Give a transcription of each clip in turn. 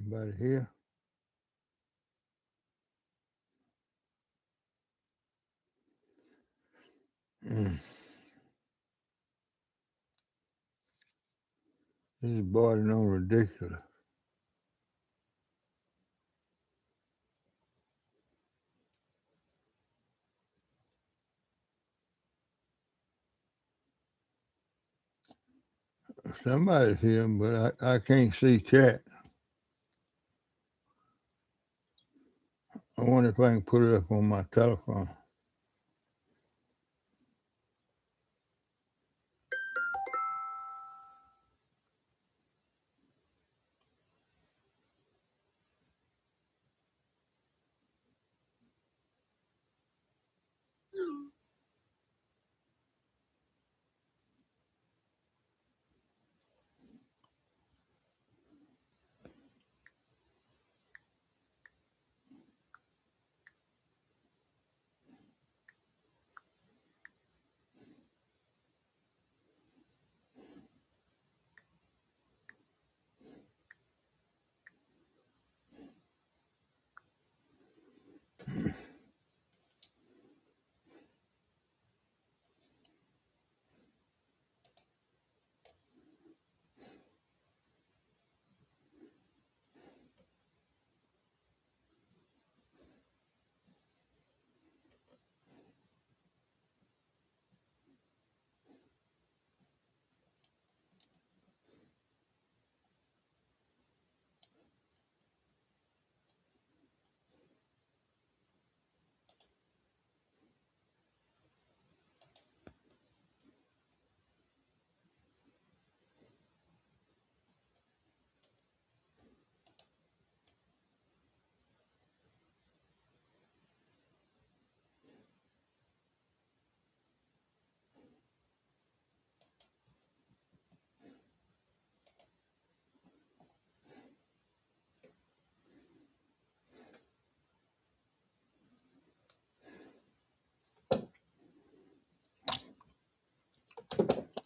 Anybody here? This is bordering on ridiculous. Somebody's here, but I can't see chat. I wonder if I can put it up on my telephone.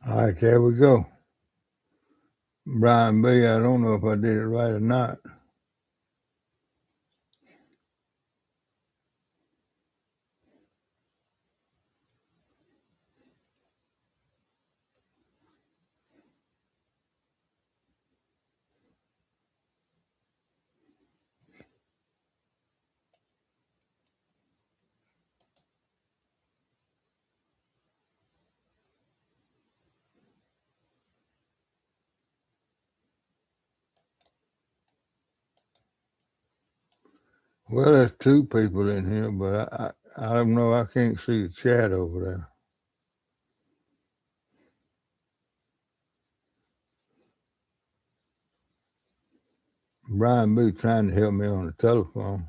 All right, there we go. Brian B., I don't know if I did it right or not. Well, there's two people in here, but I don't know. I can't see the chat over there. Brian B. trying to help me on the telephone.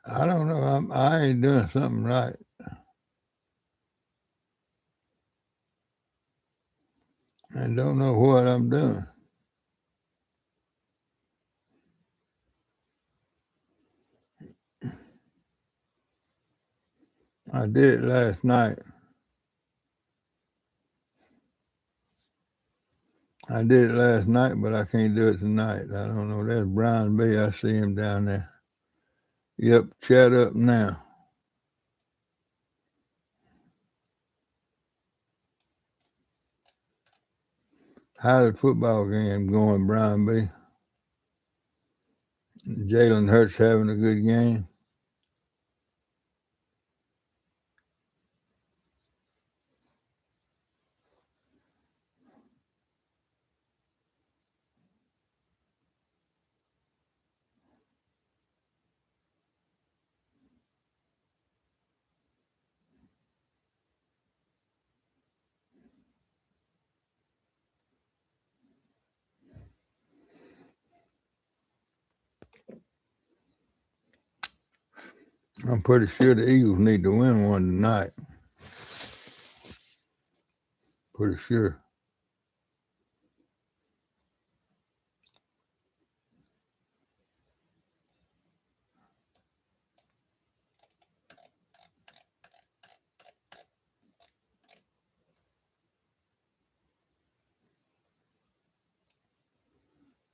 I don't know. I ain't doing something right. And don't know what I'm doing. I did it last night. I did it last night, but I can't do it tonight. I don't know. There's Brian B. I see him down there. Yep, chat up now. How's the football game going, Brian B.? Jalen Hurts having a good game? I'm pretty sure the Eagles need to win one tonight. Pretty sure.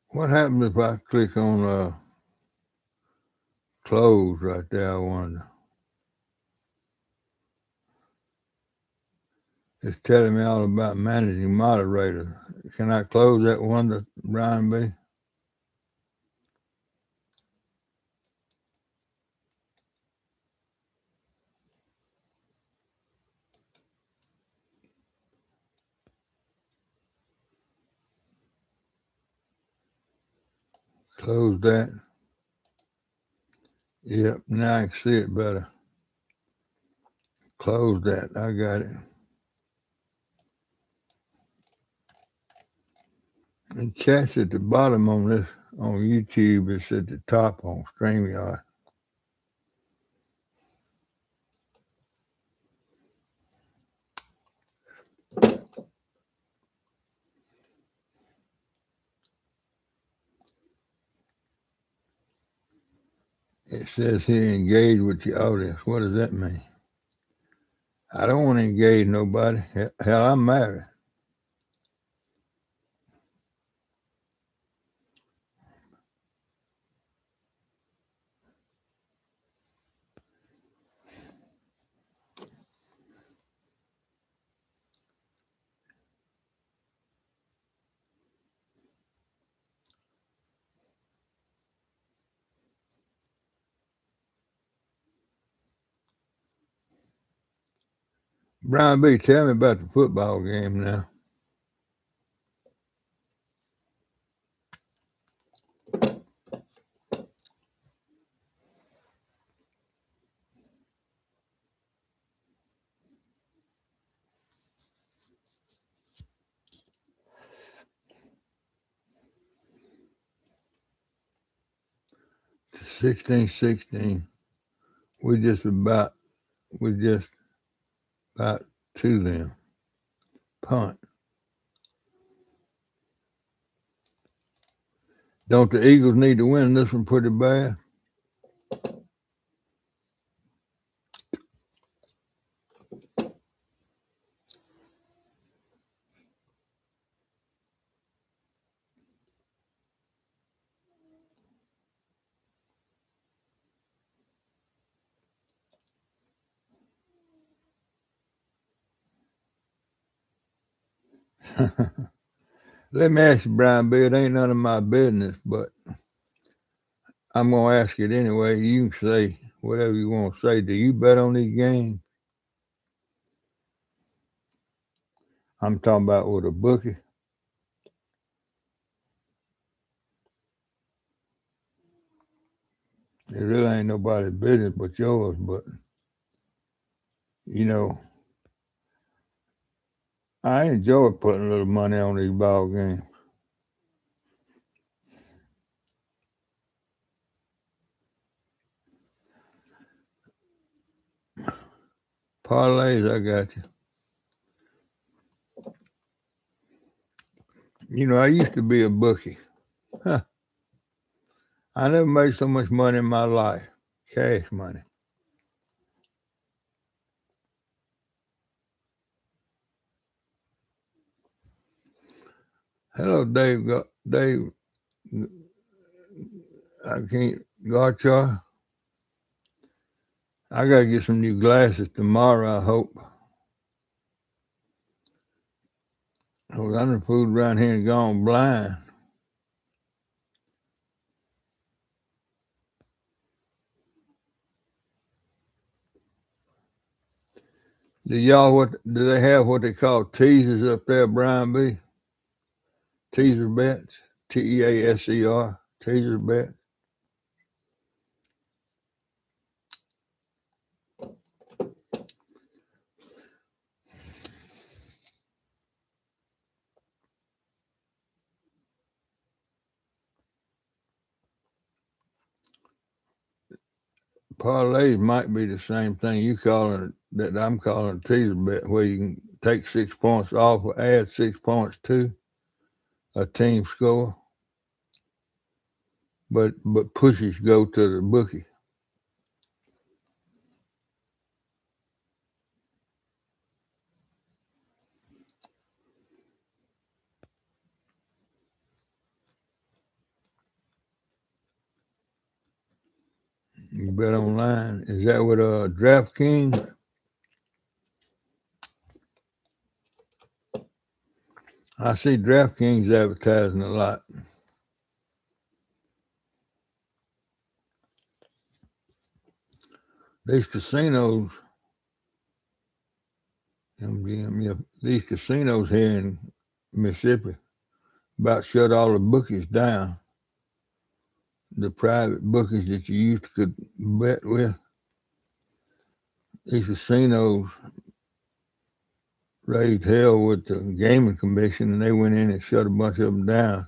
What happens if I click on close right there, I wonder? It's telling me all about managing moderator. Can I close that one, Brian B? Close that. Yep, now I can see it better. Close that. I got it. And chat's at the bottom on this on YouTube. It's at the top on StreamYard. It says here, engage with the audience. What does that mean? I don't want to engage nobody. Hell, I'm married. Brian B., tell me about the football game now. It's 16-16. We just about to them. Punt. Don't the Eagles need to win this one pretty bad? Let me ask you, Brian B., it ain't none of my business, but I'm going to ask it anyway. You can say whatever you want to say. Do you bet on these games? I'm talking about with a bookie. It really ain't nobody's business but yours, but, you know, I enjoy putting a little money on these ball games. Parlays, I got you. You know, I used to be a bookie. Huh. I never made so much money in my life. Cash money. Hello, Dave. Dave, I can't. Garchar. I got to get some new glasses tomorrow, I hope. I was under food around here and gone blind. Do they have what they call teasers up there, Brian B? Teaser bets? TEASER, teaser bet. parlays might be the same thing you calling it that I'm calling a teaser bet, where you can take 6 points off or add 6 points to a team score, but pushes go to the bookie. You bet online. Is that with DraftKings? I see DraftKings advertising a lot. These casinos, MGM, yeah, these casinos here in Mississippi about shut all the bookies down. The private bookies that you used to could bet with. These casinos raised hell with the gaming commission, and they went in and shut a bunch of them down.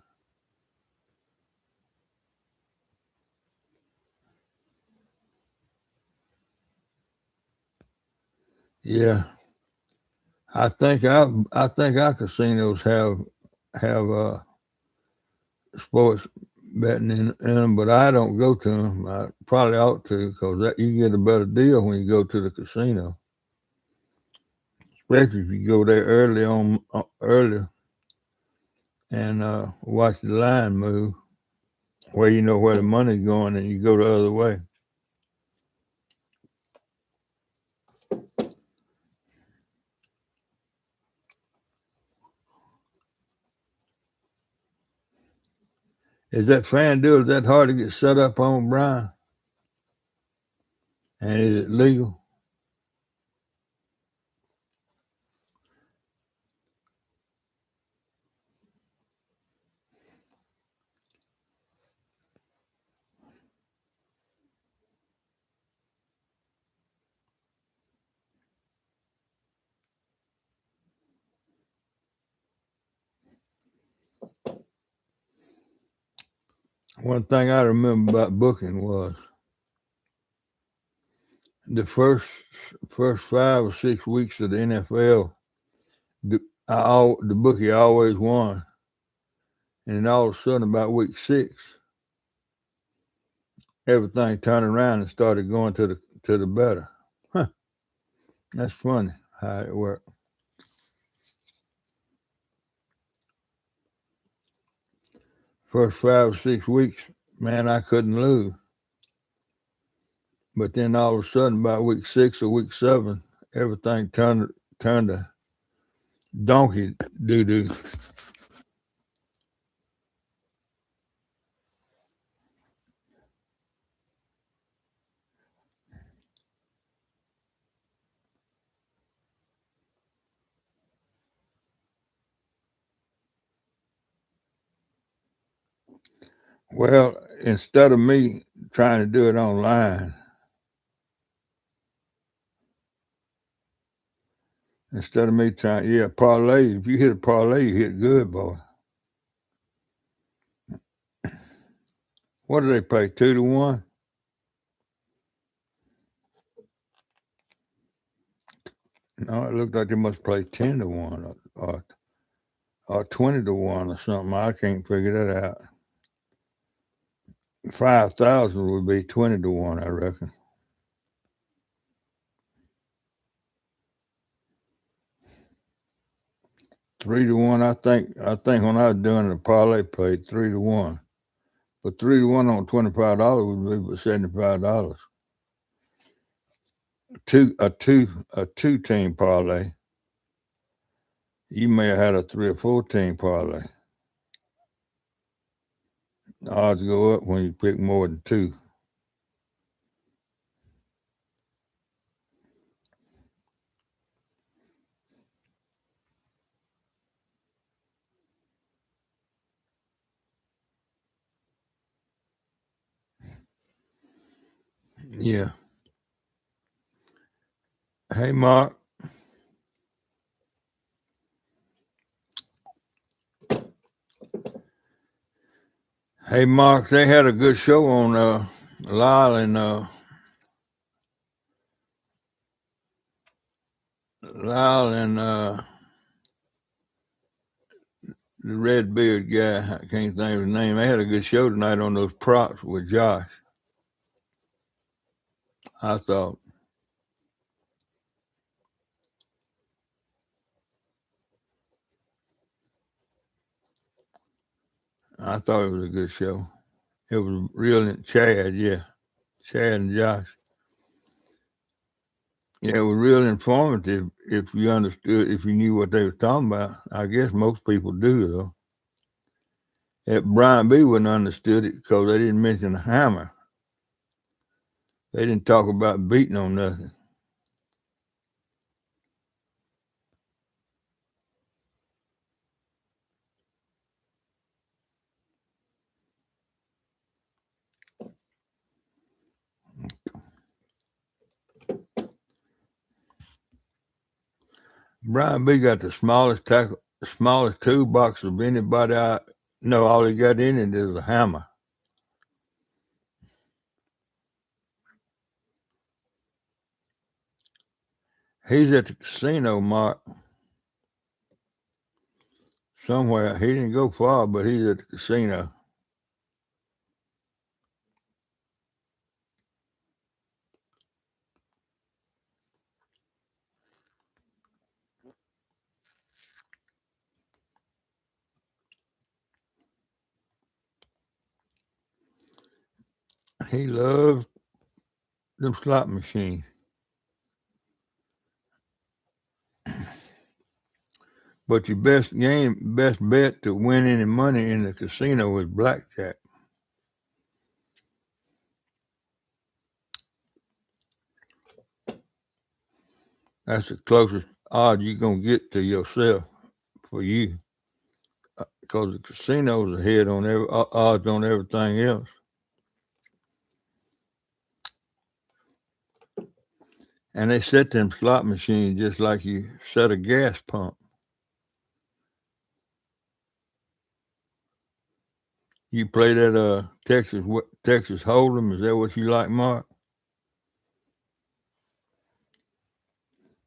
Yeah, I think our casinos have sports betting in them, but I don't go to them. I probably ought to, because you get a better deal when you go to the casino, especially if you go there early and watch the line move, where you know where the money's going, and you go the other way. Is that FanDuel? Is that hard to get set up on, Brian? And is it legal? One thing I remember about booking was the first 5 or 6 weeks of the NFL, the bookie always won, and then all of a sudden, about week 6, everything turned around and started going to the better. Huh, that's funny how it worked. First 5 or 6 weeks, man, I couldn't lose. But then all of a sudden, about week 6 or week 7, everything turned to donkey doo doo. Well, instead of me trying to do it online, instead of me trying, yeah, parlay. If you hit a parlay, you hit good, boy. What do they pay? 2 to 1? No, it looked like they must play 10 to 1 or 20 to 1 or something. I can't figure that out. 5,000 would be 20 to 1, I reckon. 3 to 1, I think. When I was doing the parlay, played 3 to 1. But 3 to 1 on $25 would be $75. A two team parlay. You may have had a 3 or 4 team parlay. The odds go up when you pick more than 2. Yeah. Hey, Mark. Hey, Mark. They had a good show on Lyle and Lyle and the red beard guy, I can't think of his name. They had a good show tonight on those props with Josh. I thought it was a good show. It was real. Chad, yeah, Chad and Josh. Yeah, it was real informative if you understood, if you knew what they was talking about. I guess most people do, though. If Brian B. wouldn't understood it because they didn't mention the hammer. They didn't talk about beating on nothing. Brian B. got the smallest toolbox of anybody I know. All he got in it is a hammer. He's at the casino, Mark. Somewhere. He didn't go far, but he's at the casino. He loves them slot machines. But your best bet to win any money in the casino is blackjack. That's the closest odds you're going to get to yourself for you. Because the casino's ahead on odds on everything else. And they set them slot machines just like you set a gas pump. You play that Texas Hold'em. Is that what you like, Mark?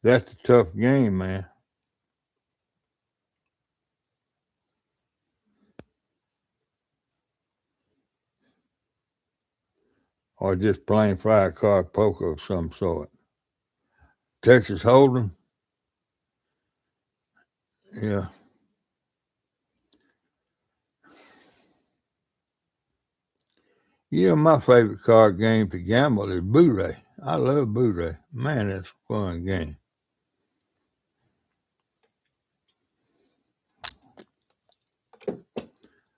That's a tough game, man. Or just plain 5-card poker of some sort. Texas Hold'em. Yeah. Yeah, my favorite card game to gamble is Boo-Ray. I love Boo-Ray. Man, that's a fun game.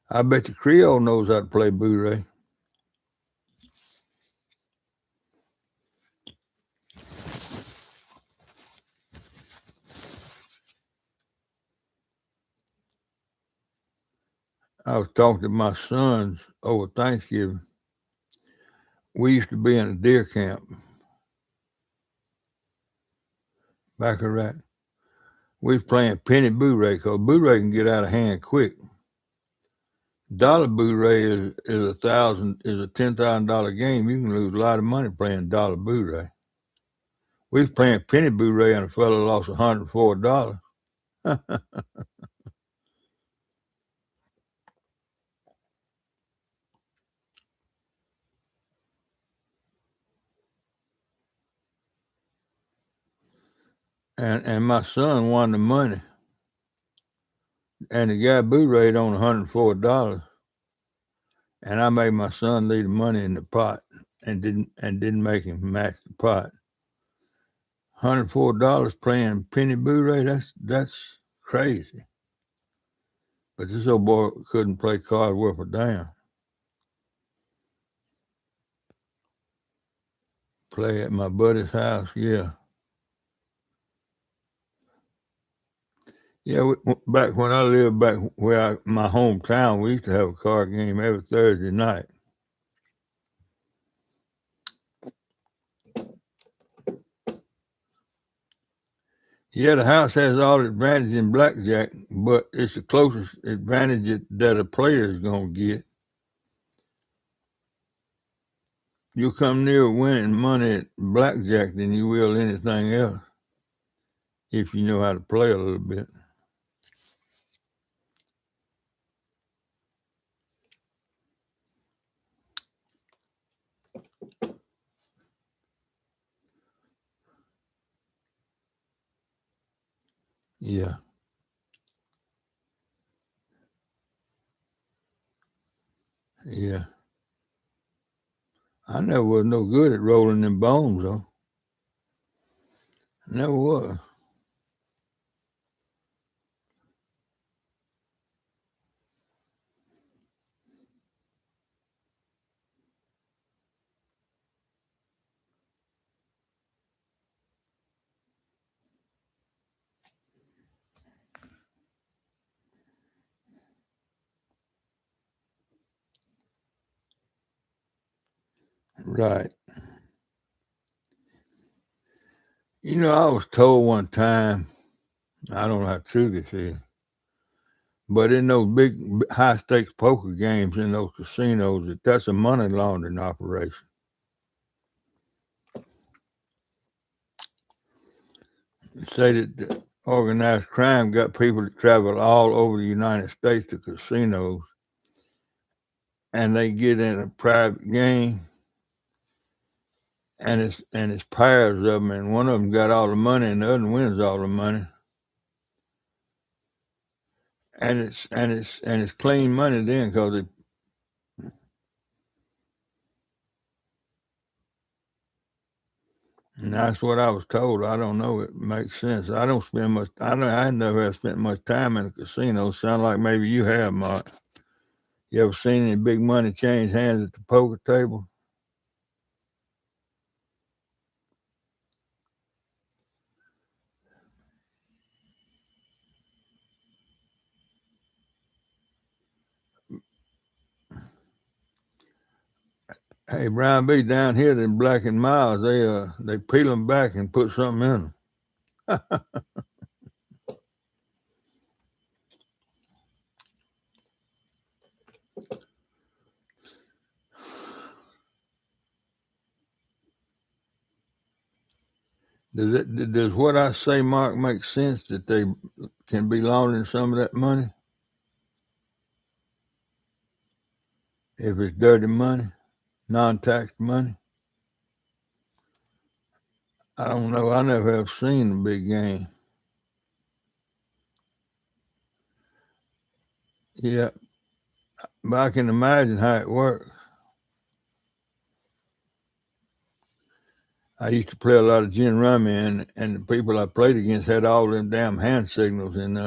I bet the Creole knows how to play Boo-Ray. I was talking to my sons over Thanksgiving. We used to be in a deer camp back in Iraq. We was playing penny Boo-Ray because Boo-Ray can get out of hand quick. Dollar Boo-Ray is a $10,000 game. You can lose a lot of money playing dollar Boo-Ray. We was playing penny Boo-Ray and a fellow lost $104. And my son won the money. And the guy Boo-Rayed on $104. And I made my son leave the money in the pot and didn't make him match the pot. $104 playing penny Boo-Ray, that's crazy. But this old boy couldn't play cards worth a damn. Play at my buddy's house, yeah. Yeah, back when I lived back where my hometown, we used to have a card game every Thursday night. Yeah, the house has all the advantage in blackjack, but it's the closest advantage that a player is going to get. You'll come near winning money at blackjack than you will anything else. if you know how to play a little bit. Yeah, yeah. I never was no good at rolling them bones, though. Never was. Right. You know, I was told one time, I don't know how true this is, but in those big high stakes poker games in those casinos, that's a money laundering operation. They say that the organized crime got people to travel all over the United States to casinos, and they get in a private game, and it's pairs of them, and one of them got all the money, and the other wins all the money, and it's clean money then, because it. And that's what I was told. I don't know. It makes sense. I don't spend much. I never have spent much time in a casino. Sound like maybe you have, Mark. You ever seen any big money change hands at the poker table? Hey, Brian B. Down here in Black and Miles, they peel them back and put something in them. Does what I say, Mark, make sense that they can be laundering some of that money if it's dirty money, non-tax money? I don't know. I never have seen a big game. Yeah, but I can imagine how it works. I used to play a lot of gin rummy, and the people I played against had all them damn hand signals, and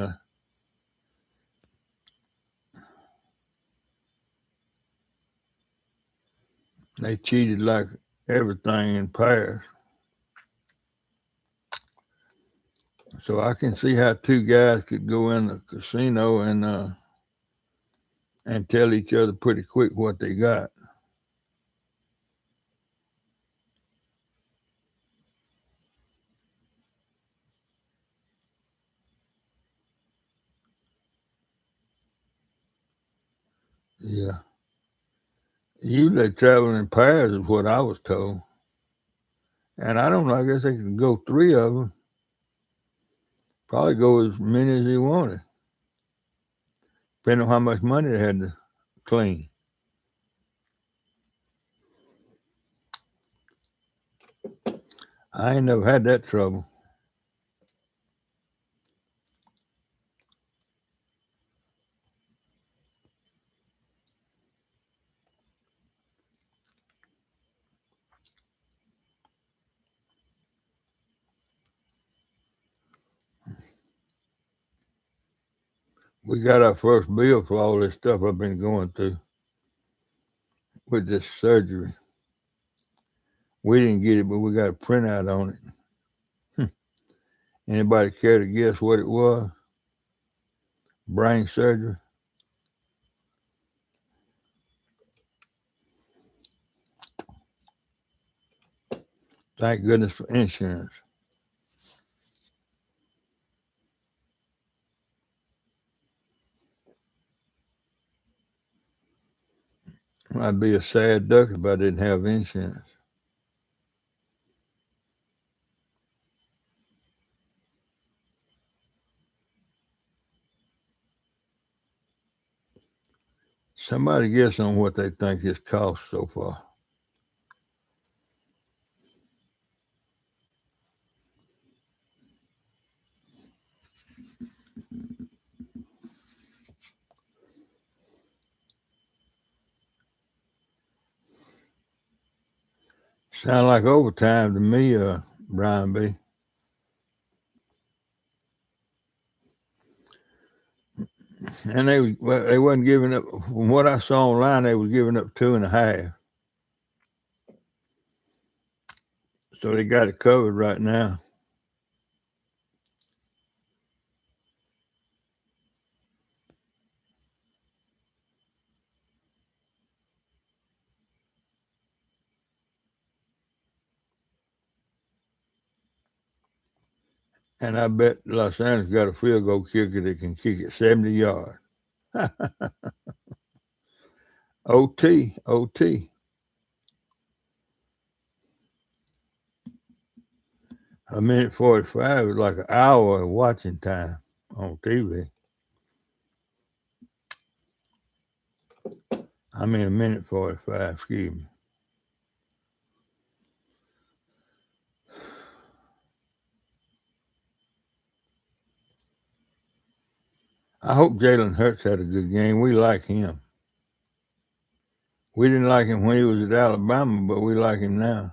they cheated like everything in pairs. So I can see how two guys could go in the casino and tell each other pretty quick what they got. Yeah. Usually traveling in pairs is what I was told. And I don't know, I guess they could go three of them. Probably go as many as they wanted, depending on how much money they had to clean. I ain't never had that trouble. We got our first bill for all this stuff I've been going through with this surgery. We didn't get it, but we got a printout on it. Anybody care to guess what it was? Brain surgery. Thank goodness for insurance. I'd be a sad duck if I didn't have insurance. Somebody guess on what they think it's cost so far. Sound like overtime to me, Brian B. And they wasn't giving up. From what I saw online, they was giving up 2.5. So they got it covered right now. And I bet Los Angeles got a field goal kicker that can kick it 70 yards. OT, OT. A minute 45 is like an hour of watching time on TV. I mean, a minute 45, excuse me. I hope Jalen Hurts had a good game. We like him. We didn't like him when he was at Alabama, but we like him now.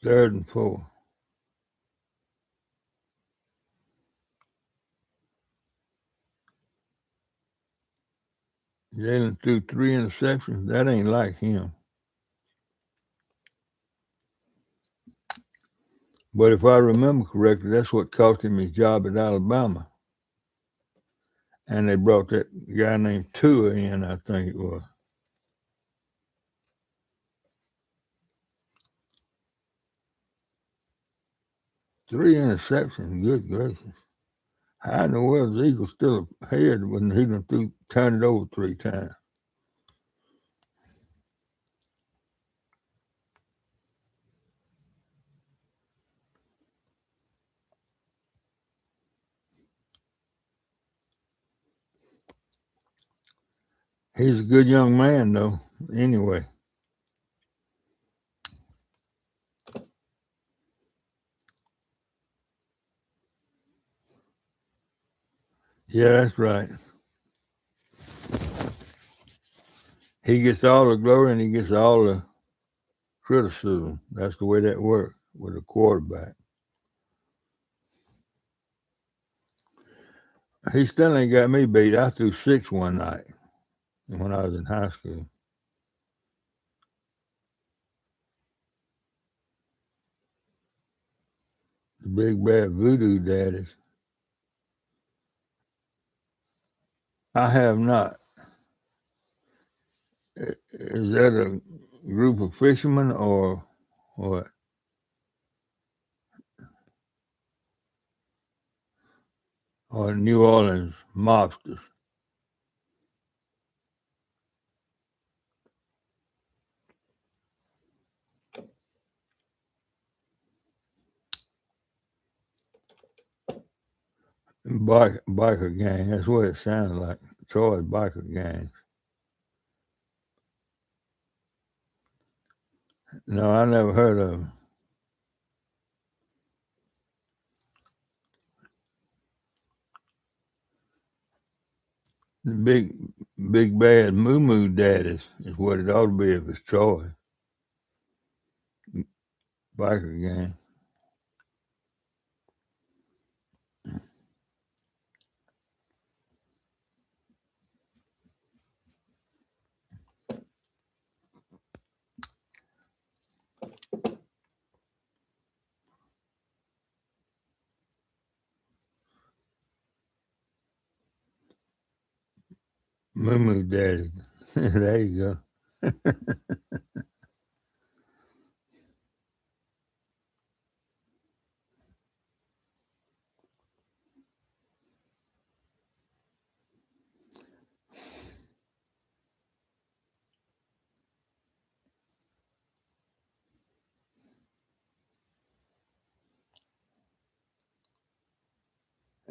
Third and 4. Jalen threw 3 interceptions. That ain't like him. But if I remember correctly, that's what cost him his job at Alabama. And they brought that guy named Tua in, I think it was. 3 interceptions, good gracious. How in the world is the Eagles still ahead when he done turned it over 3 times? He's a good young man, though, anyway. Yeah, that's right. He gets all the glory and he gets all the criticism. That's the way that works with a quarterback. He still ain't got me beat. I threw 6 one night when I was in high school. The big bad voodoo daddies. I have not. Is that a group of fishermen or what? Or New Orleans mobsters? Biker gang. That's what it sounds like. Troy biker gang. No, I never heard of them. The big bad moo moo daddies is what it ought to be if it's Troy. Biker gang. Moo moo daddies. There you go.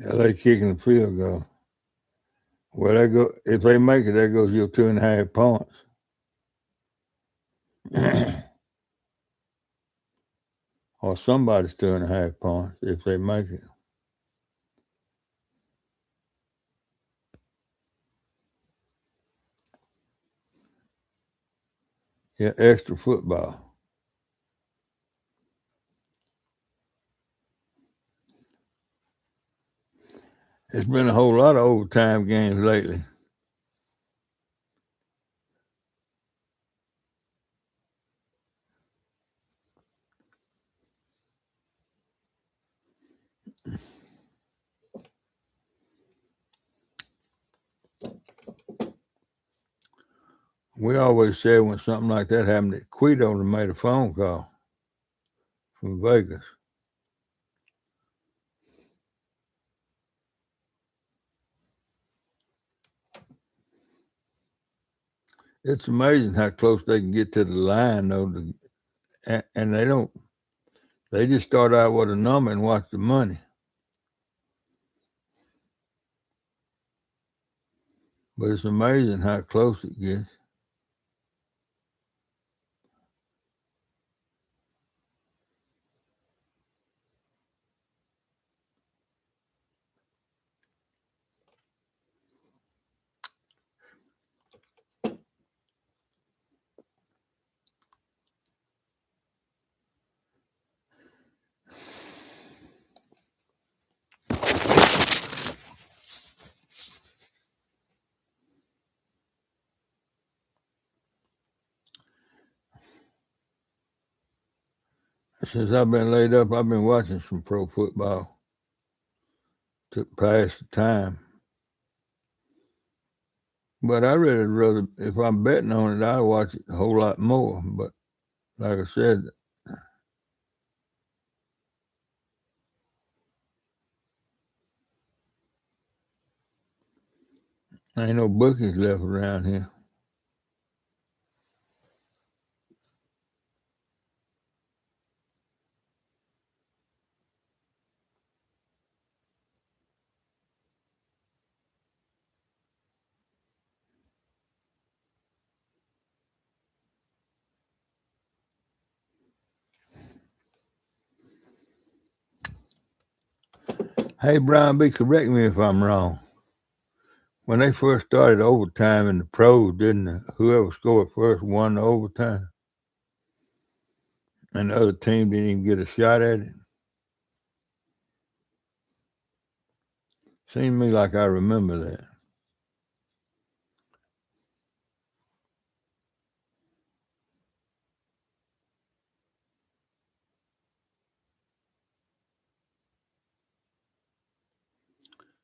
LA kicking the field goal. Well, that go if they make it, that goes your 2.5 points. Or somebody's 2.5 points if they make it. Yeah, extra football. It's been a whole lot of overtime games lately. We always said when something like that happened that Quito made a phone call from Vegas. It's amazing how close they can get to the line, though, and they don't. They just start out with a number and watch the money. But it's amazing how close it gets. Since I've been laid up, I've been watching some pro football to pass the time. But I really rather, if I'm betting on it, I watch it a whole lot more. But like I said, ain't no bookies left around here. Hey, Brian, correct me if I'm wrong. When they first started overtime in the pros, didn't whoever scored first won the overtime? And the other team didn't even get a shot at it? Seemed to me like I remember that.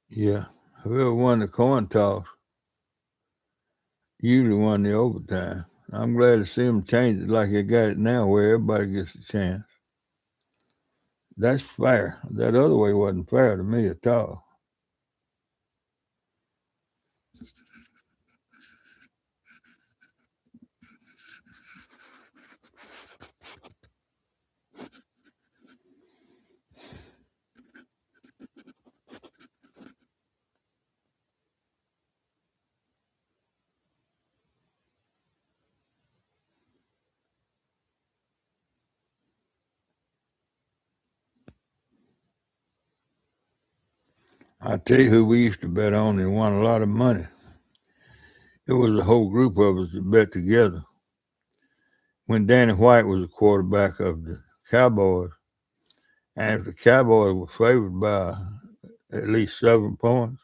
Yeah. Whoever won the coin toss usually won the overtime. I'm glad to see them change it like they got it now where everybody gets a chance. That's fair. That other way wasn't fair to me at all. I tell you who we used to bet on and won a lot of money. It was a whole group of us that bet together. When Danny White was the quarterback of the Cowboys, and if the Cowboys were favored by at least 7 points,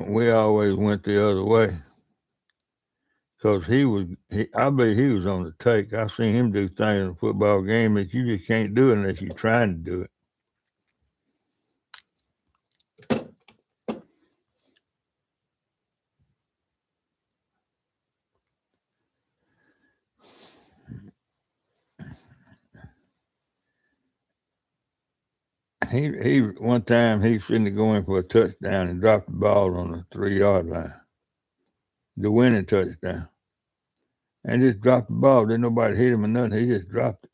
we always went the other way. Because I believe he was on the take. I've seen him do things in a football game that you just can't do unless you're trying to do it. He one time he was finna go in for a touchdown and dropped the ball on the 3-yard line, the winning touchdown, and just dropped the ball. Didn't nobody hit him or nothing. He just dropped it.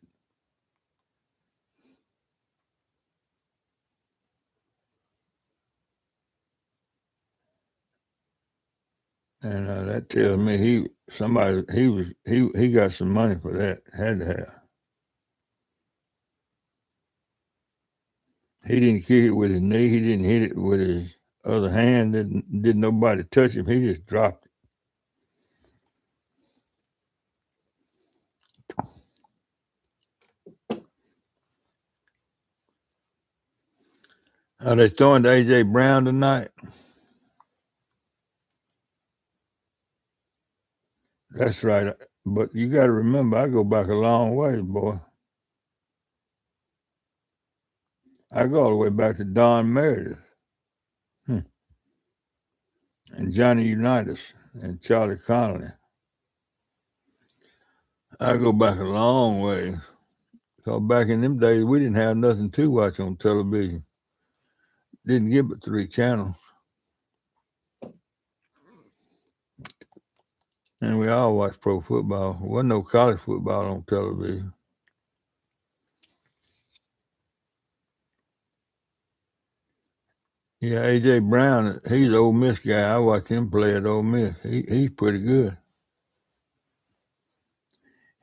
And that tells me he got some money for that. Had to have. He didn't kick it with his knee. He didn't hit it with his other hand. Didn't nobody touch him. He just dropped it. Are they throwing to A.J. Brown tonight? That's right. But you got to remember, I go back a long way, boy. I go all the way back to Don Meredith and Johnny Unitas and Charlie Connolly. I go back a long way. So back in them days, we didn't have nothing to watch on television. Didn't give it 3 channels. And we all watched pro football. There wasn't no college football on television. Yeah, A.J. Brown, he's an Ole Miss guy. I watched him play at Ole Miss. He's pretty good.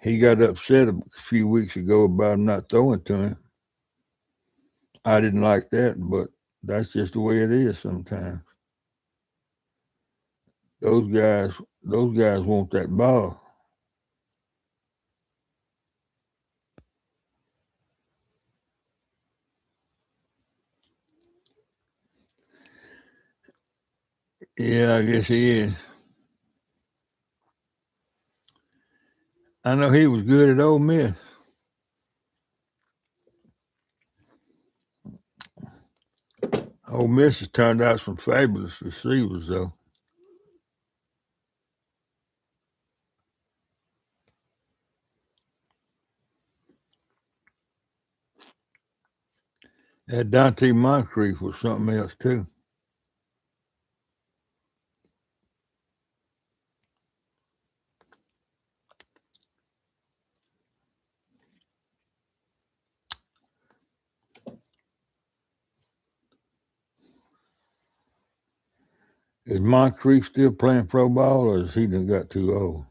He got upset a few weeks ago about him not throwing to him. I didn't like that, but that's just the way it is sometimes. Those guys want that ball. Yeah, I guess he is. I know he was good at Ole Miss. Ole Miss has turned out some fabulous receivers, though. That Dante Moncrief was something else, too. Is Moncrief still playing pro ball, or has he done got too old?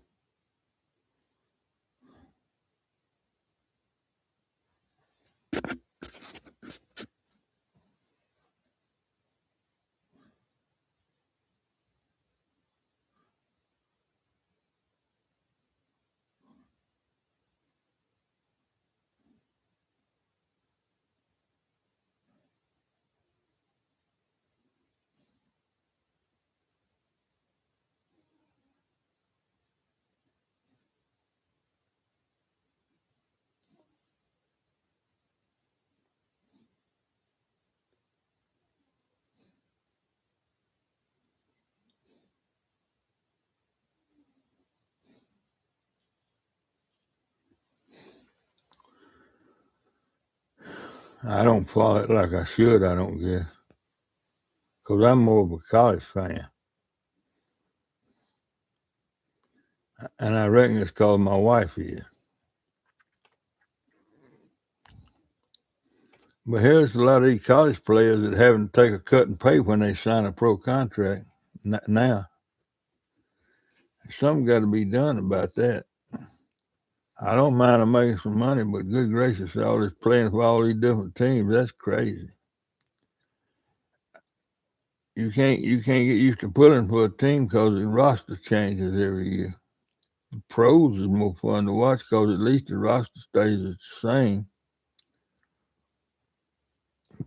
I don't follow it like I should, I don't guess, because I'm more of a college fan. And I reckon it's because my wife is. But here's a lot of these college players that having to take a cut and pay when they sign a pro contract now. Something got to be done about that. I don't mind them making some money, but good gracious, all this playing for all these different teams, that's crazy. You can't get used to pulling for a team because the roster changes every year. The pros is more fun to watch because at least the roster stays the same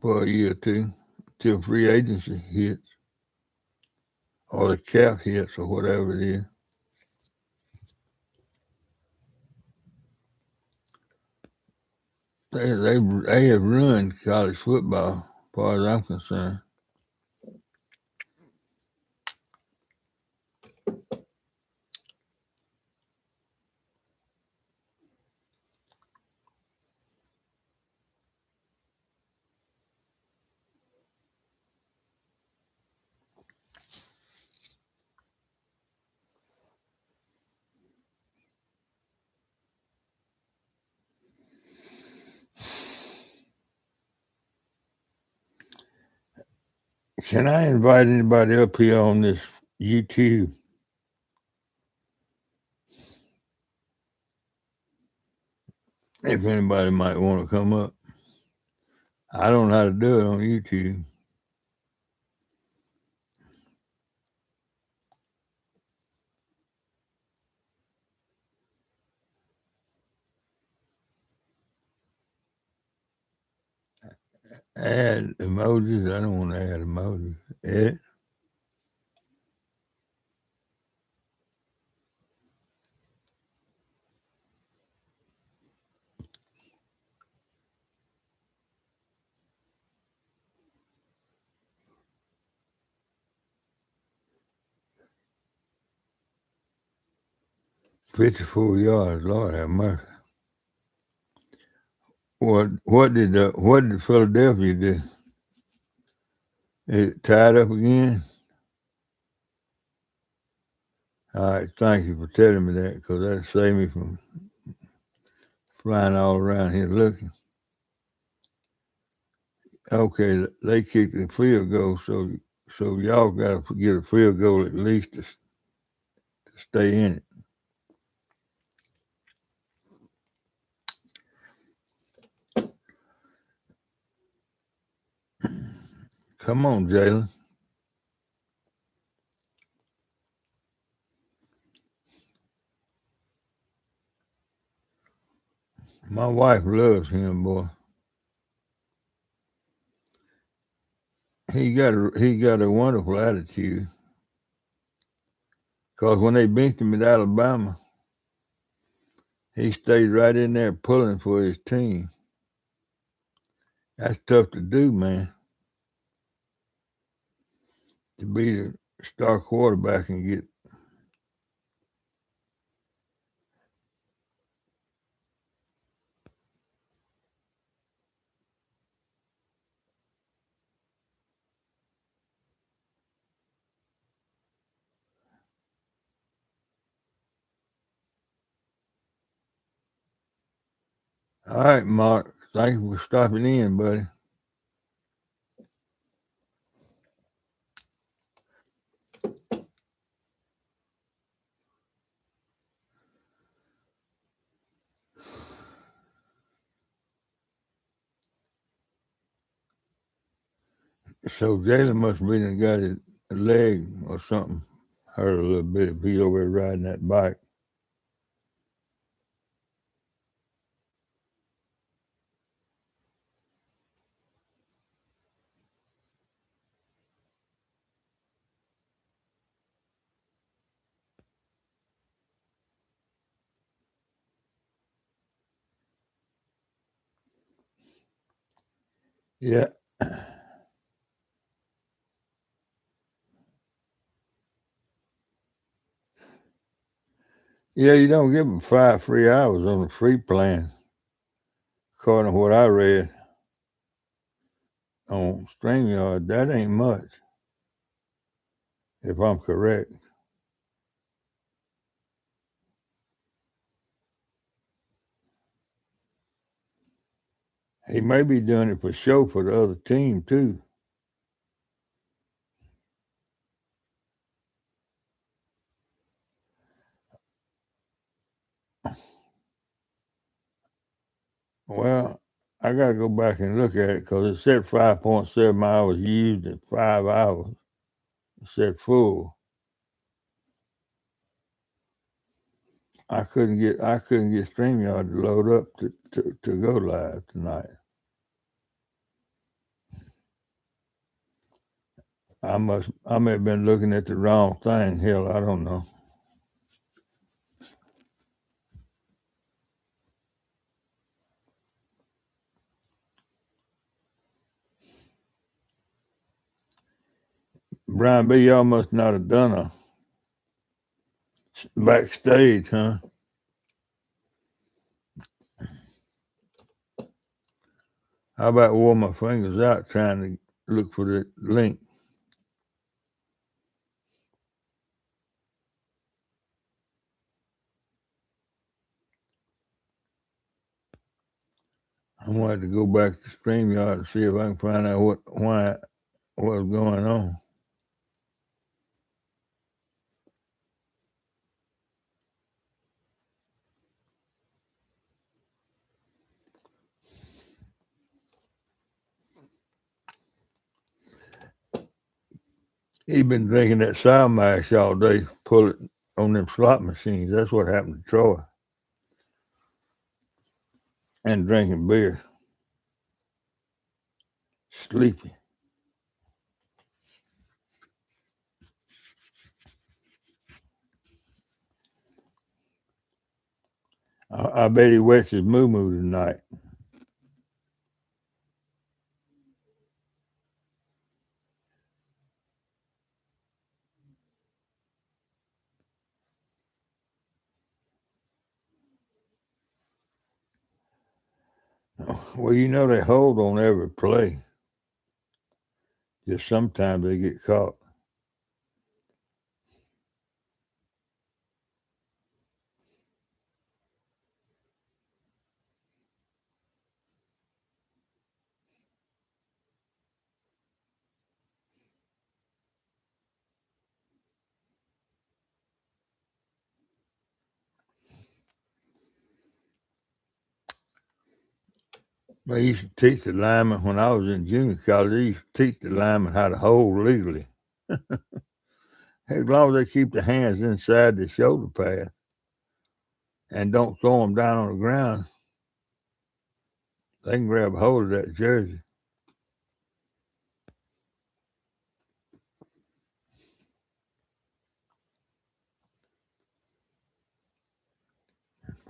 for a year or two till free agency hits or the cap hits or whatever it is. They have ruined college football, as far as I'm concerned. Can I invite anybody up here on this YouTube? if anybody might want to come up. I don't know how to do it on YouTube. Add emojis. I don't want to add emojis. Edit. $54. Lord have mercy. What did Philadelphia do? Is it tied up again? All right, thank you for telling me that, because that saved me from flying all around here looking. Okay, they kicked the field goal, so y'all got to get a field goal at least to stay in it. Come on, Jalen. My wife loves him, boy. He got a wonderful attitude. Because when they beat him at Alabama, he stayed right in there pulling for his team. That's tough to do, man. To be the star quarterback and get. All right, Mark. Thank you for stopping in, buddy. So Jalen must have been got his leg or something hurt a little bit if he's over there riding that bike. Yeah. Yeah, you don't give them 5 free hours on the free plan, according to what I read on StreamYard. That ain't much, if I'm correct. He may be doing it for show for the other team, too. Well, I got to go back and look at it because it said 5.7 hours used in 5 hours. It said full. I couldn't get StreamYard to load up to go live tonight. I may have been looking at the wrong thing. Hell, I don't know. Brian B, y'all must not have done a backstage, huh? How about wore my fingers out trying to look for the link? I wanted to go back to StreamYard and see if I can find out what's going on. He been drinking that sour mash all day, pull it on them slot machines. That's what happened to Troy. And drinking beer. Sleepy. I bet he wets his moo-moo tonight. Well, you know they hold on every play. Just sometimes they get caught. I used to teach the linemen when I was in junior college. I used to teach the linemen how to hold legally. As long as they keep the hands inside the shoulder pad and don't throw them down on the ground, they can grab a hold of that jersey.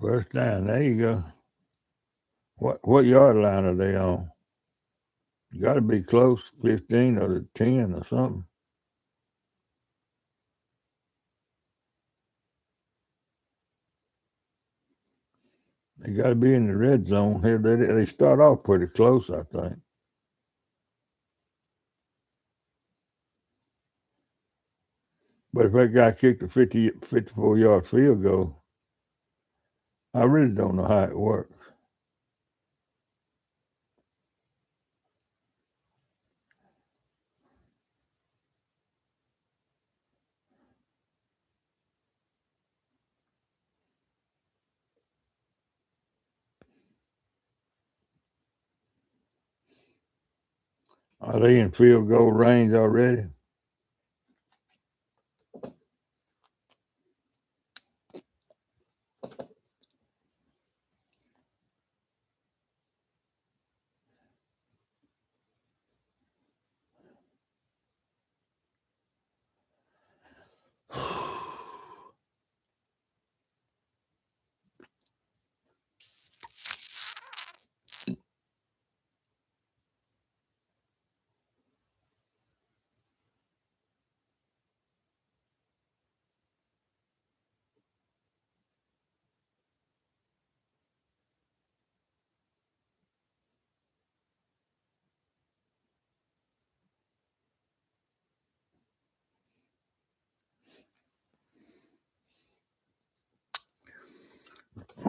First down. There you go. What yard line are they on? You got to be close, 15 or 10 or something. They got to be in the red zone here. They start off pretty close, I think. But if that guy kicked a 54-yard field goal, I really don't know how it works. Are they in field goal range already?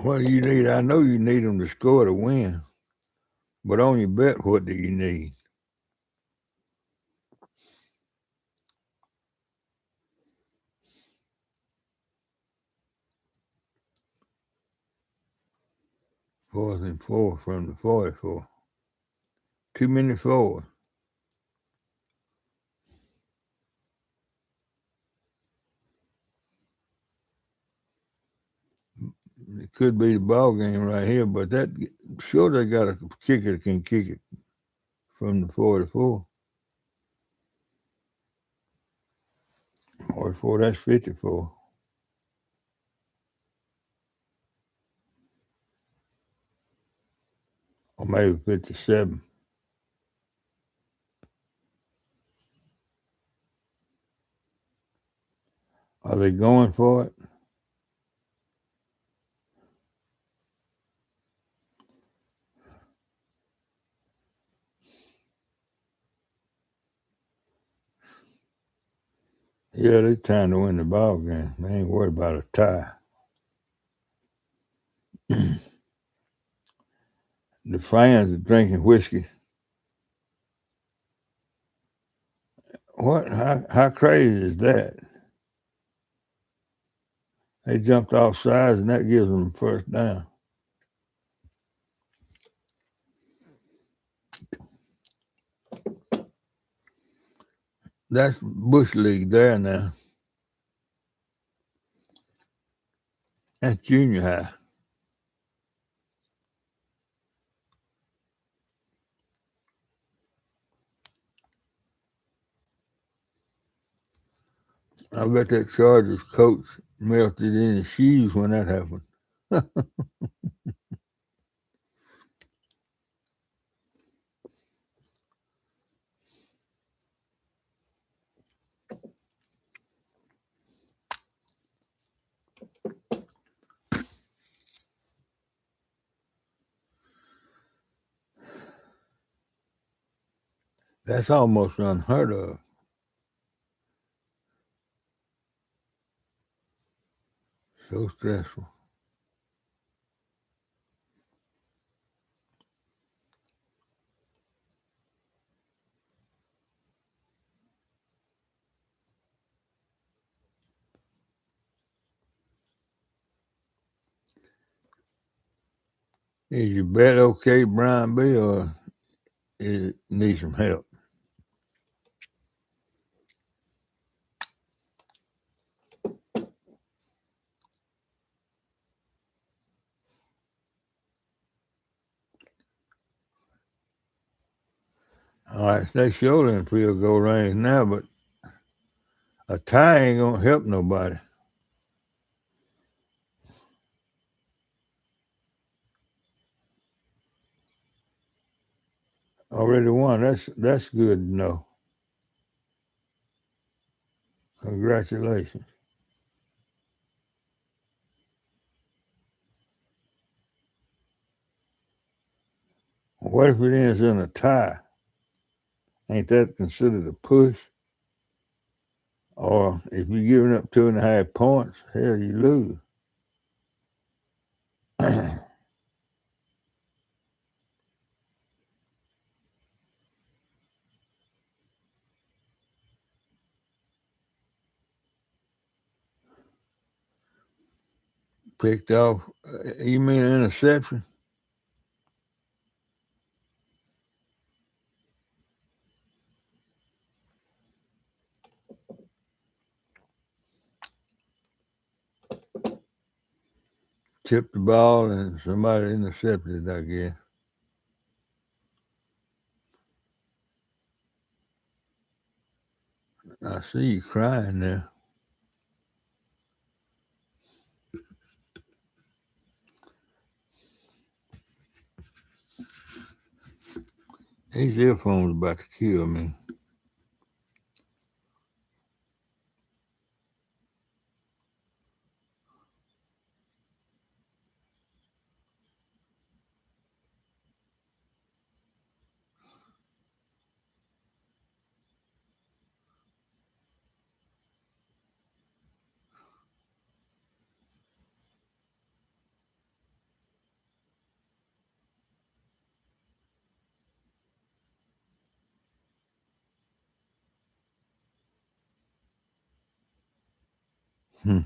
What do you need? I know you need them to score to win. But on your bet, what do you need? Fourth and 4 from the 44. Too many fours. It could be the ball game right here, but that sure they got a kicker that can kick it from the 44. 44, that's 54. Or maybe 57. Are they going for it? Yeah, they're trying to win the ball game. They ain't worried about a tie. The fans are drinking whiskey. What? How crazy is that? They jumped off sides, and that gives them first down. That's Bush League there now. That's junior high. I bet that Chargers coach melted in his shoes when that happened. That's almost unheard of. So stressful. Is your bet okay, Brian B., or it needs some help? All right, they surely in field goal range now, but a tie ain't gonna help nobody. Already won. That's good to know. Congratulations. What if it ends in a tie? Ain't that considered a push? Or if you're giving up 2.5 points, hell, you lose. Picked off. You mean an interception? Tipped the ball and somebody intercepted it, I guess. I see you crying now. These earphones about to kill me. Hmm.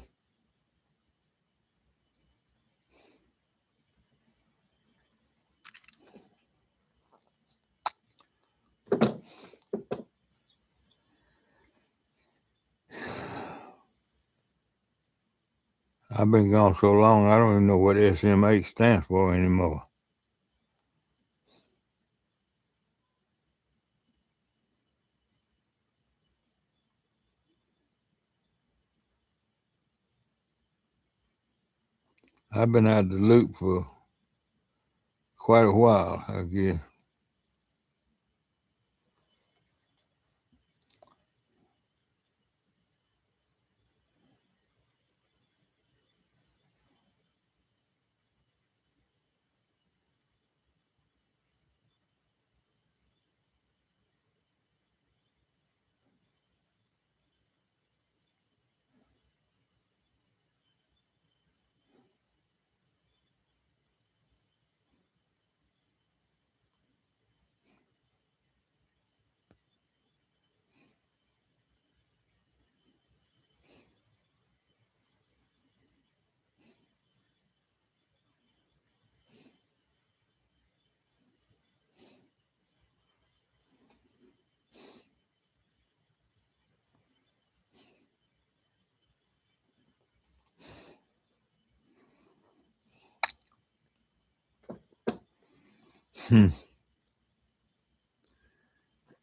I've been gone so long, I don't even know what SMA stands for anymore. I've been out of the loop for quite a while, I guess.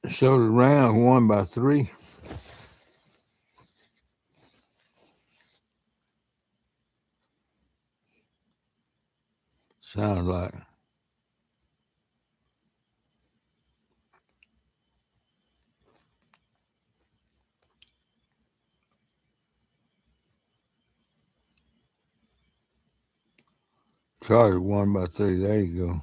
So the Rams won by 3. Sounds like. Chargers won by 3. There you go.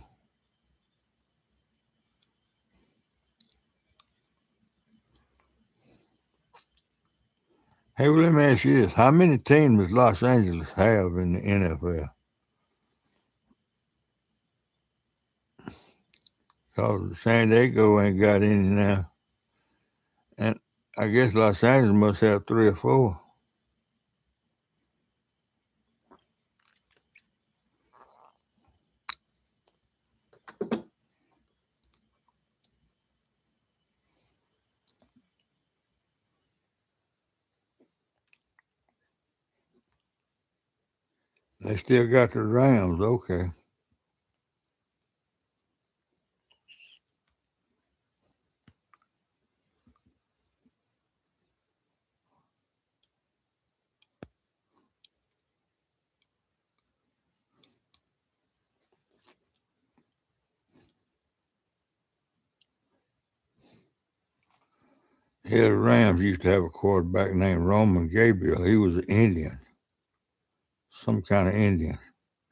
Hey, well, let me ask you this. How many teams does Los Angeles have in the NFL? Because San Diego ain't got any now. And I guess Los Angeles must have 3 or 4. They still got the Rams. Okay. Yeah, the Rams used to have a quarterback named Roman Gabriel. He was an Indian, some kind of Indian.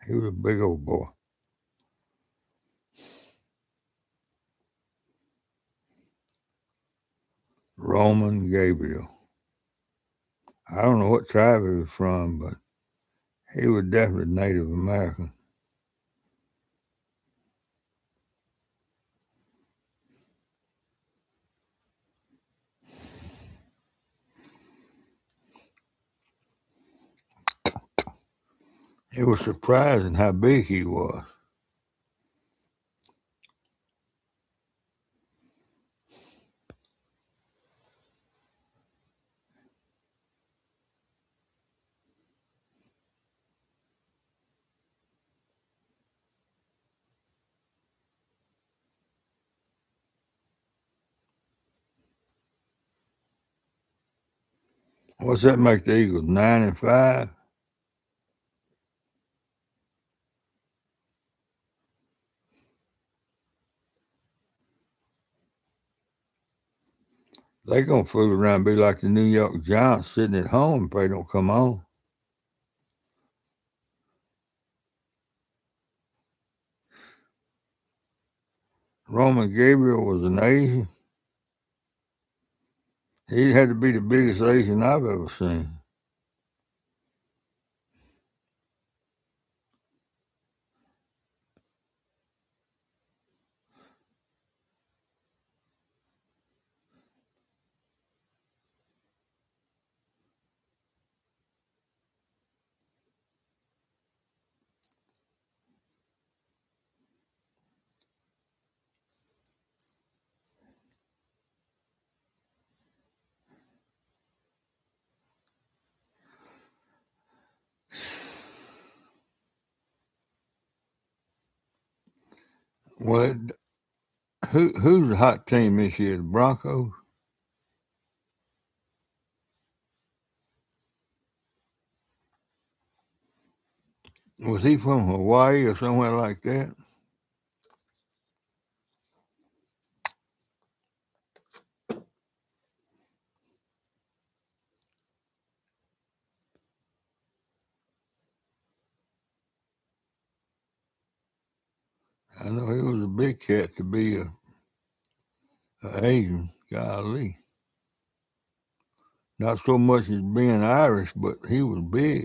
He was a big old boy. Roman Gabriel. I don't know what tribe he was from, but he was definitely Native American. It was surprising how big he was. What's that make the Eagles? 9-5? They gonna fool around and be like the New York Giants sitting at home if they don't come on. Roman Gabriel was an Asian. He had to be the biggest Asian I've ever seen. Well, who's the hot team this year? The Broncos? Was he from Hawaii or somewhere like that? I know he was a big cat to be a Asian. Golly. Not so much as being Irish, but he was big.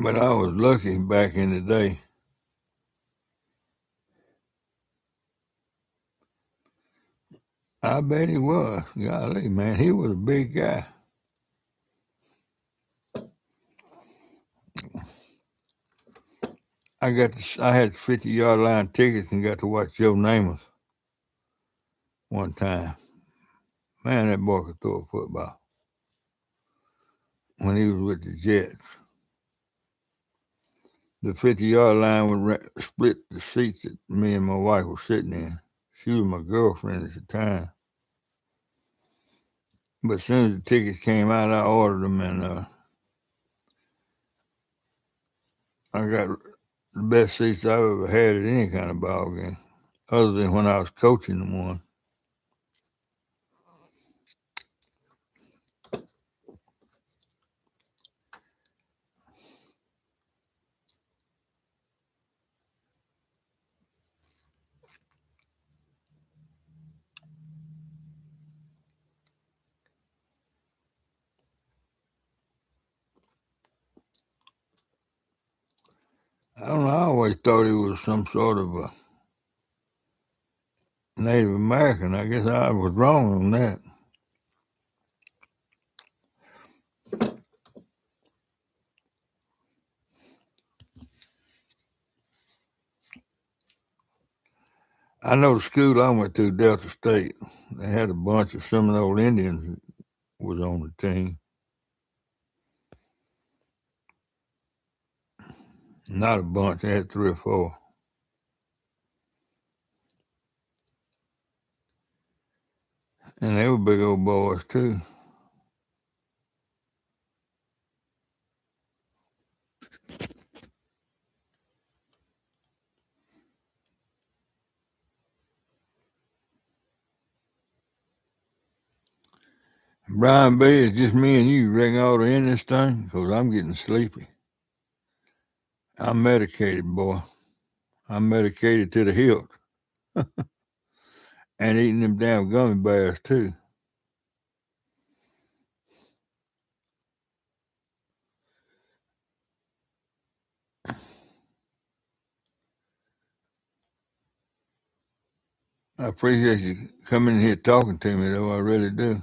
But I was lucky back in the day. I bet he was. Golly, man, he was a big guy. I had 50-yard line tickets and got to watch Joe Namath one time. Man, that boy could throw a football when he was with the Jets. The 50-yard line would split the seats that me and my wife were sitting in. She was my girlfriend at the time. But as soon as the tickets came out, I ordered them, and I got the best seats I've ever had at any kind of ball game, other than when I was coaching them one. I don't know, I always thought he was some sort of a Native American. I guess I was wrong on that. I know the school I went to, Delta State, they had a bunch of Seminole Indians that was on the team. Not a bunch, they had 3 or 4. And they were big old boys too. Brian B, it's just me and you. Reckon I ought to end this thing? Because I'm getting sleepy. I'm medicated, boy. I'm medicated to the hilt. And eating them damn gummy bears too. I appreciate you coming in here talking to me, though. I really do.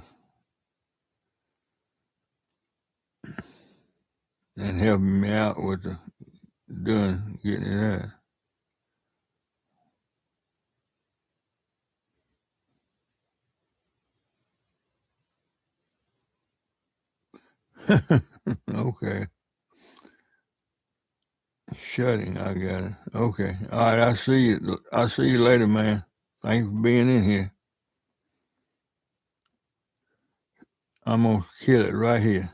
And helping me out with getting it out. Okay. Shutting, I got it. Okay. All right, I see you. I'll see you later, man. Thanks for being in here. I'm going to kill it right here.